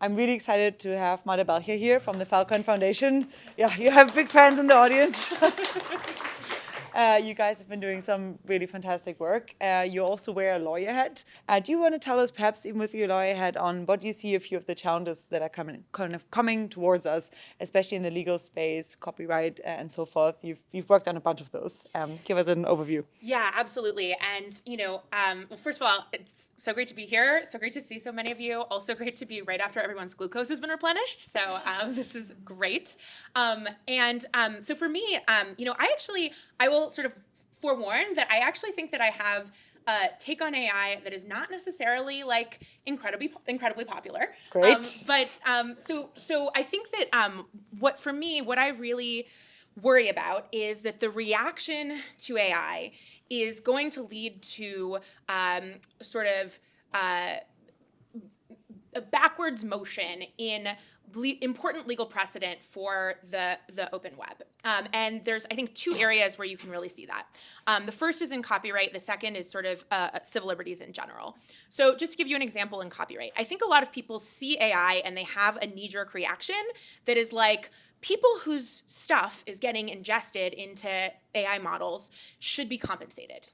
I'm really excited to have Marta Belcher here from the Falcon Foundation. Yeah, you have big fans in the audience. You guys have been doing some really fantastic work. You also wear a lawyer hat. Do you want to tell us, perhaps even with your lawyer hat on, what you see a few of the challenges that are coming towards us, especially in the legal space, copyright, and so forth? You've worked on a bunch of those. Give us an overview. Yeah, absolutely. And, well, first of all, it's so great to be here. So great to see so many of you. Also great to be right after everyone's glucose has been replenished. So this is great. So for me, I will sort of forewarn that I actually think that I have a take on AI that is not necessarily like incredibly popular. Great. So I think that what I really worry about is that the reaction to AI is going to lead to a backwards motion in important legal precedent for the open web. And there's, I think, two areas where you can really see that. The first is in copyright. The second is sort of civil liberties in general. So just to give you an example in copyright, I think a lot of people see AI and they have a knee-jerk reaction that is like, people whose stuff is getting ingested into AI models should be compensated.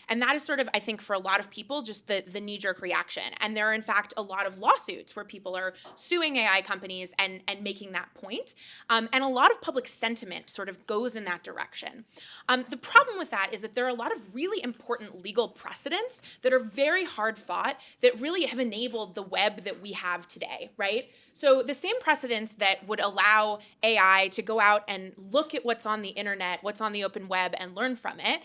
And that is sort of, I think, for a lot of people, just the knee-jerk reaction. And there are, in fact, a lot of lawsuits where people are suing AI companies and making that point. And a lot of public sentiment sort of goes in that direction. The problem with that is that there are a lot of really important legal precedents that are very hard fought that really have enabled the web that we have today, right? So the same precedents that would allow AI to go out and look at what's on the internet, what's on the open web, and learn from it,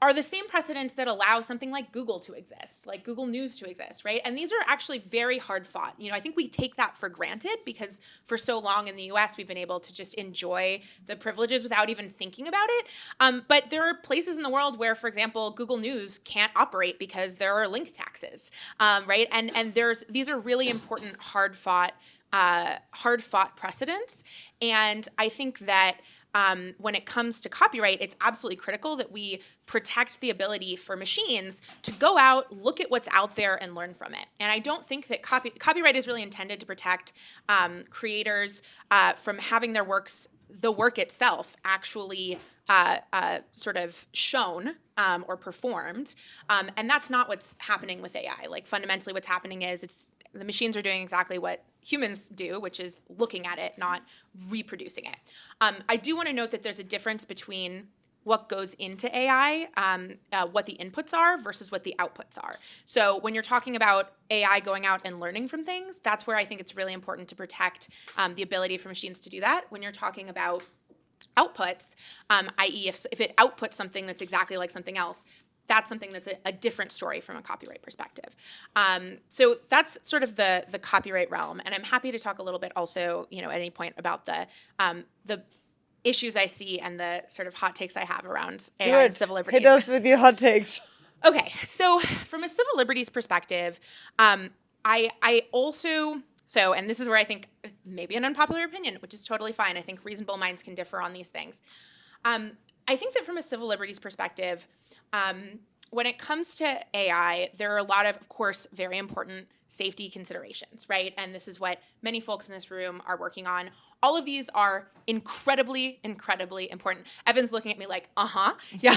are the same precedents that allow something like Google to exist, like Google News to exist, right? And these are actually very hard fought. I think we take that for granted because for so long in the US, we've been able to just enjoy the privileges without even thinking about it. But there are places in the world where, for example, Google News can't operate because there are link taxes, right? And these are really important hard-fought precedents. And I think that when it comes to copyright, it's absolutely critical that we protect the ability for machines to go out, look at what's out there, and learn from it. And I don't think that copyright is really intended to protect creators from having the work itself actually sort of shown or performed. And that's not what's happening with AI. Fundamentally, what's happening is the machines are doing exactly what humans do, which is looking at it, not reproducing it. I do want to note that there's a difference between what goes into AI, what the inputs are versus what the outputs are. So when you're talking about AI going out and learning from things, that's where I think it's really important to protect the ability for machines to do that. When you're talking about outputs, i.e. if it outputs something that's exactly like something else, that's something that's a different story from a copyright perspective. So that's sort of the copyright realm. And I'm happy to talk a little bit also, at any point about the issues I see and the sort of hot takes I have around AI and civil liberties. Hit us with your hot takes. Okay, so from a civil liberties perspective, I also... and this is where I think maybe an unpopular opinion, which is totally fine. I think reasonable minds can differ on these things. I think that from a civil liberties perspective, when it comes to AI, there are a lot of course, very important safety considerations, right? And this is what many folks in this room are working on. All of these are incredibly, incredibly important. Evan's looking at me like, yeah,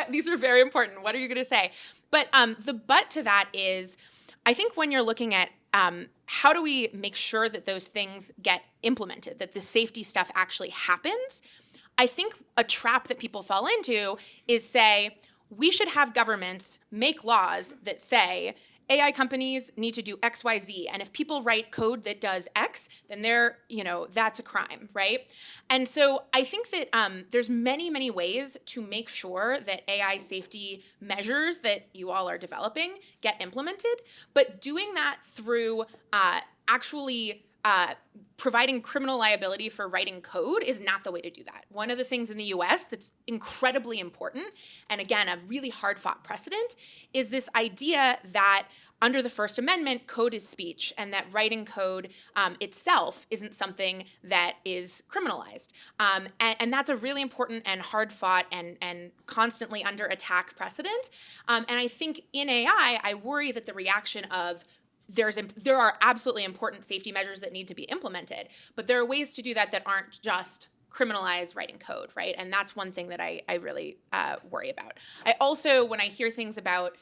these are very important. What are you going to say? But the but to that is, I think when you're looking at how do we make sure that those things get implemented, that the safety stuff actually happens, I think a trap that people fall into is say, we should have governments make laws that say AI companies need to do X, Y, Z. And if people write code that does X, then that's a crime, right? And so I think that there's many, many ways to make sure that AI safety measures that you all are developing get implemented. But doing that through actually providing criminal liability for writing code is not the way to do that. One of the things in the US that's incredibly important, and again, a really hard-fought precedent, is this idea that under the First Amendment, code is speech, and that writing code itself isn't something that is criminalized. And that's a really important and hard-fought and constantly under attack precedent. And I think in AI, I worry that the reaction of there are absolutely important safety measures that need to be implemented, but there are ways to do that that aren't just criminalize writing code, right? And that's one thing that I really worry about. I also, when I hear things about,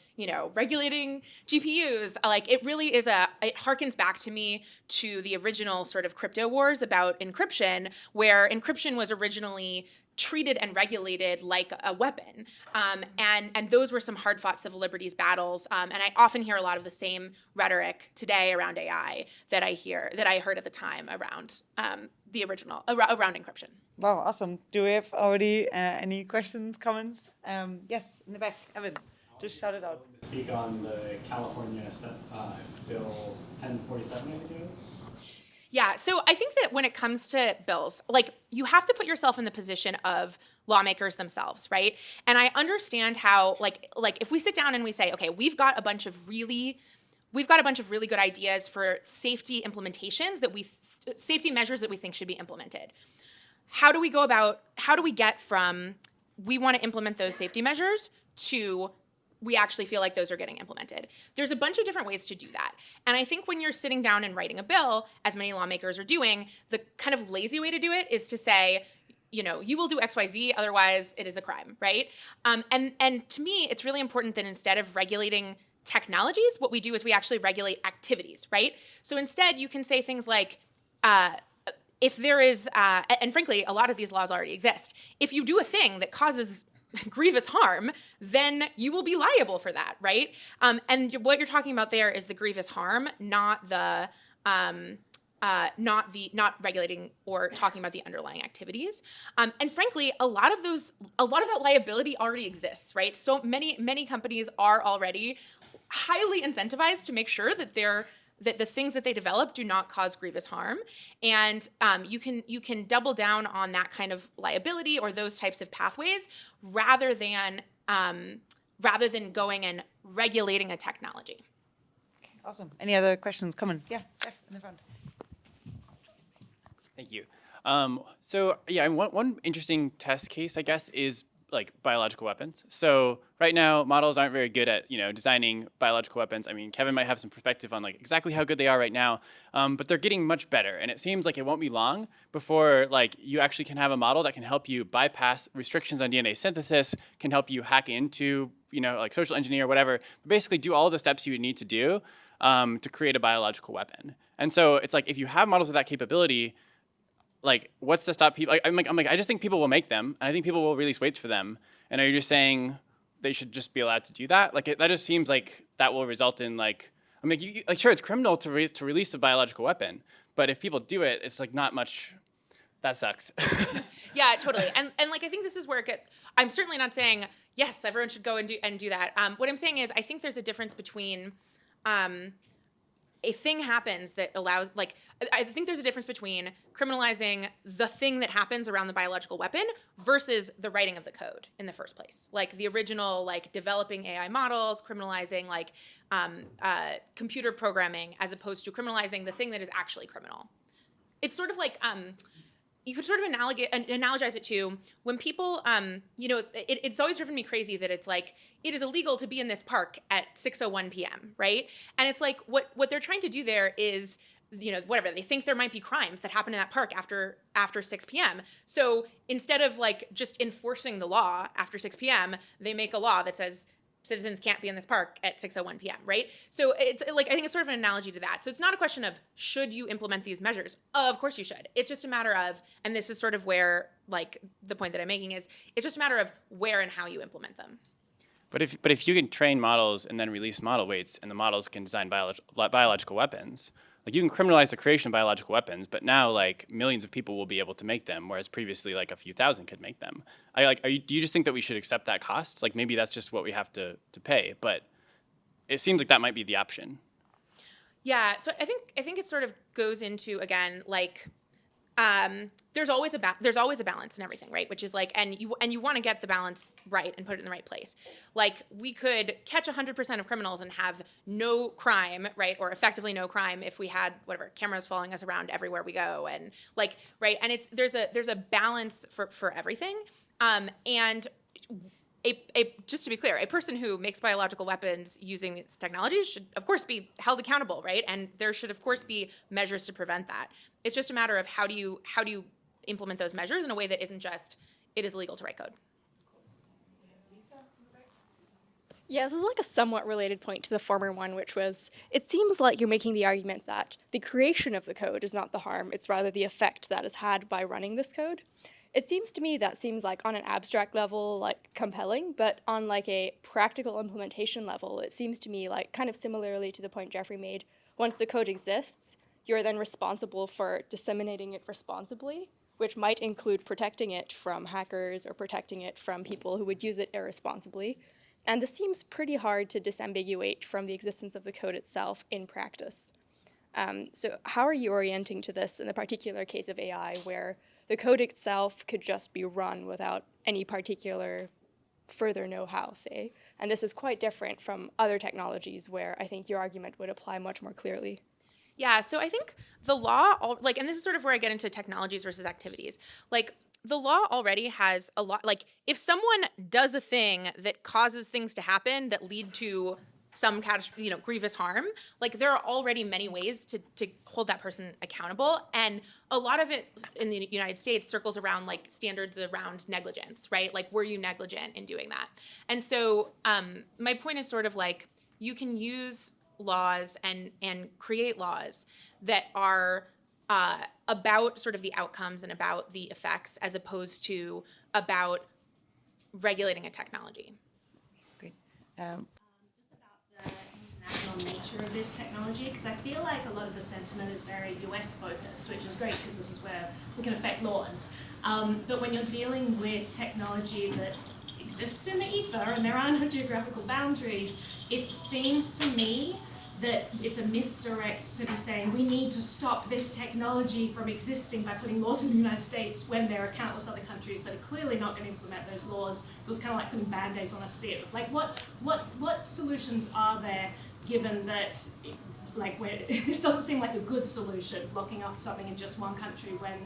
regulating GPUs, like it really is it harkens back to me to the original sort of crypto wars about encryption, where encryption was originally treated and regulated like a weapon. And those were some hard-fought civil liberties battles. And I often hear a lot of the same rhetoric today around AI that I heard at the time around the original, around encryption. Wow, awesome. Do we have already any questions, comments? Yes, in the back, Evan, just shout it out. To speak on the California Bill 1047, I think it is. Yeah, so I think that when it comes to bills, like you have to put yourself in the position of lawmakers themselves, right? And I understand how, like if we sit down and we say, okay, we've got a bunch of really good ideas for safety implementations safety measures that we think should be implemented. How do we get from we want to implement those safety measures to we actually feel like those are getting implemented? There's a bunch of different ways to do that. And I think when you're sitting down and writing a bill, as many lawmakers are doing, the kind of lazy way to do it is to say, you will do XYZ, otherwise it is a crime, right? And to me, it's really important that instead of regulating technologies, what we do is we actually regulate activities, right? So instead, you can say things like, if there is, and frankly, a lot of these laws already exist, if you do a thing that causes grievous harm, then you will be liable for that, right? And what you're talking about there is the grievous harm, not regulating or talking about the underlying activities. And frankly, a lot of that liability already exists, right? So many companies are already highly incentivized to make sure that the things that they develop do not cause grievous harm, and you can double down on that kind of liability or those types of pathways rather than going and regulating a technology. Okay, awesome. Any other questions? Come on. Yeah, Jeff in the front. Thank you. One interesting test case, I guess, is like biological weapons. So right now, models aren't very good at designing biological weapons. I mean, Kevin might have some perspective on like exactly how good they are right now, but they're getting much better. And it seems like it won't be long before like you actually can have a model that can help you bypass restrictions on DNA synthesis, can help you hack into like social engineer or whatever, but basically do all the steps you would need to do to create a biological weapon. And so it's like if you have models with that capability, like, what's to stop people? I'm like, I just think people will make them, and I think people will release weights for them. And are you just saying they should just be allowed to do that? Like, that just seems like that will result in sure, it's criminal to release a biological weapon, but if people do it, it's like not much. That sucks. Yeah, totally. And like I think this is where it gets. I'm certainly not saying yes, everyone should go and do that. What I'm saying is I think there's a difference between. A thing happens that allows, like, I think there's a difference between criminalizing the thing that happens around the biological weapon versus the writing of the code in the first place. Like the original, like developing AI models, criminalizing like computer programming as opposed to criminalizing the thing that is actually criminal. It's sort of like, you could sort of analogize it to when people, it's always driven me crazy that it's like, it is illegal to be in this park at 6:01 p.m., right? And it's like, what they're trying to do there is, whatever, they think there might be crimes that happen in that park after 6 p.m. So instead of like just enforcing the law after 6 p.m., they make a law that says citizens can't be in this park at 6:01 p.m., right? So it's like, I think it's sort of an analogy to that. So it's not a question of should you implement these measures? Of course you should. It's just a matter of, and this is sort of where like the point that I'm making is, it's just a matter of where and how you implement them. But if you can train models and then release model weights, and the models can design biological weapons, like you can criminalize the creation of biological weapons, but now like millions of people will be able to make them, whereas previously like a few thousand could make them. Do you just think that we should accept that cost? Like maybe that's just what we have to pay, but it seems like that might be the option. Yeah, so I think it sort of goes into, again, like there's always a balance in everything, right? Which is like, and you want to get the balance right and put it in the right place. Like we could catch 100% of criminals and have no crime, right? Or effectively no crime if we had whatever cameras following us around everywhere we go, and like, right? And there's a balance for everything, and just to be clear, a person who makes biological weapons using its technology should, of course, be held accountable, right? And there should, of course, be measures to prevent that. It's just a matter of how do you implement those measures in a way that isn't just, it is illegal to write code. Yeah, this is like a somewhat related point to the former one, which was, it seems like you're making the argument that the creation of the code is not the harm, it's rather the effect that is had by running this code. It seems to me that seems like on an abstract level, like compelling, but on like a practical implementation level, it seems to me like kind of similarly to the point Jeffrey made, once the code exists, you're then responsible for disseminating it responsibly, which might include protecting it from hackers or protecting it from people who would use it irresponsibly. And this seems pretty hard to disambiguate from the existence of the code itself in practice. So how are you orienting to this in the particular case of AI, where the code itself could just be run without any particular further know-how, say? And this is quite different from other technologies where I think your argument would apply much more clearly. Yeah, so I think the law, and this is sort of where I get into technologies versus activities. Like, the law already has a lot, like, if someone does a thing that causes things to happen that lead to some grievous harm, like, there are already many ways to hold that person accountable. And a lot of it in the United States circles around like standards around negligence, right? Like, were you negligent in doing that? And so my point is sort of like, you can use laws and create laws that are about sort of the outcomes and about the effects, as opposed to about regulating a technology. Great. Just about the international nature of this technology, because I feel like a lot of the sentiment is very US focused, which is great because this is where we can affect laws. But when you're dealing with technology that exists in the ether and there are no geographical boundaries, it seems to me that it's a misdirect to be saying we need to stop this technology from existing by putting laws in the United States when there are countless other countries that are clearly not going to implement those laws. So it's kind of like putting band-aids on a sieve. Like, what solutions are there, given that this doesn't seem like a good solution, locking up something in just one country when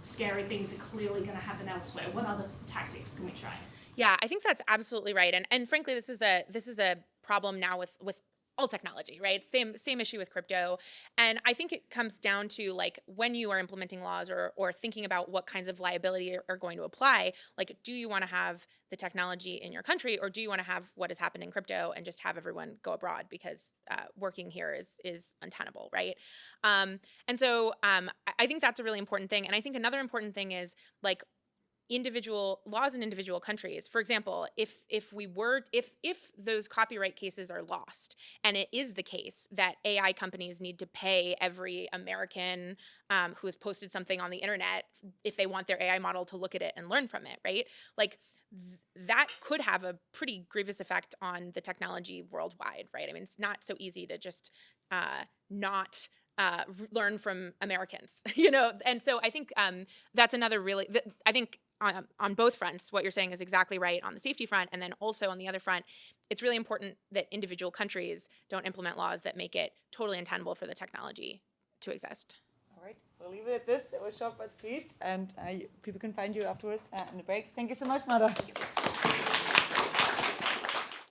scary things are clearly going to happen elsewhere? What other tactics can we try? Yeah, I think that's absolutely right. And frankly, this is a problem now with all technology, right? Same issue with crypto. And I think it comes down to, like, when you are implementing laws or thinking about what kinds of liability are going to apply, like, do you want to have the technology in your country, or do you want to have what has happened in crypto and just have everyone go abroad because working here is untenable, right? And so I think that's a really important thing. And I think another important thing is, like, individual laws in individual countries. For example, if those copyright cases are lost, and it is the case that AI companies need to pay every American who has posted something on the internet if they want their AI model to look at it and learn from it, right? Like, that could have a pretty grievous effect on the technology worldwide, right? I mean, it's not so easy to just not learn from Americans, And so I think that's another really, I think on both fronts, what you're saying is exactly right on the safety front. And then also on the other front, it's really important that individual countries don't implement laws that make it totally untenable for the technology to exist. All right, we'll leave it at this. It was short but sweet, and people can find you afterwards in the break. Thank you so much, Marta.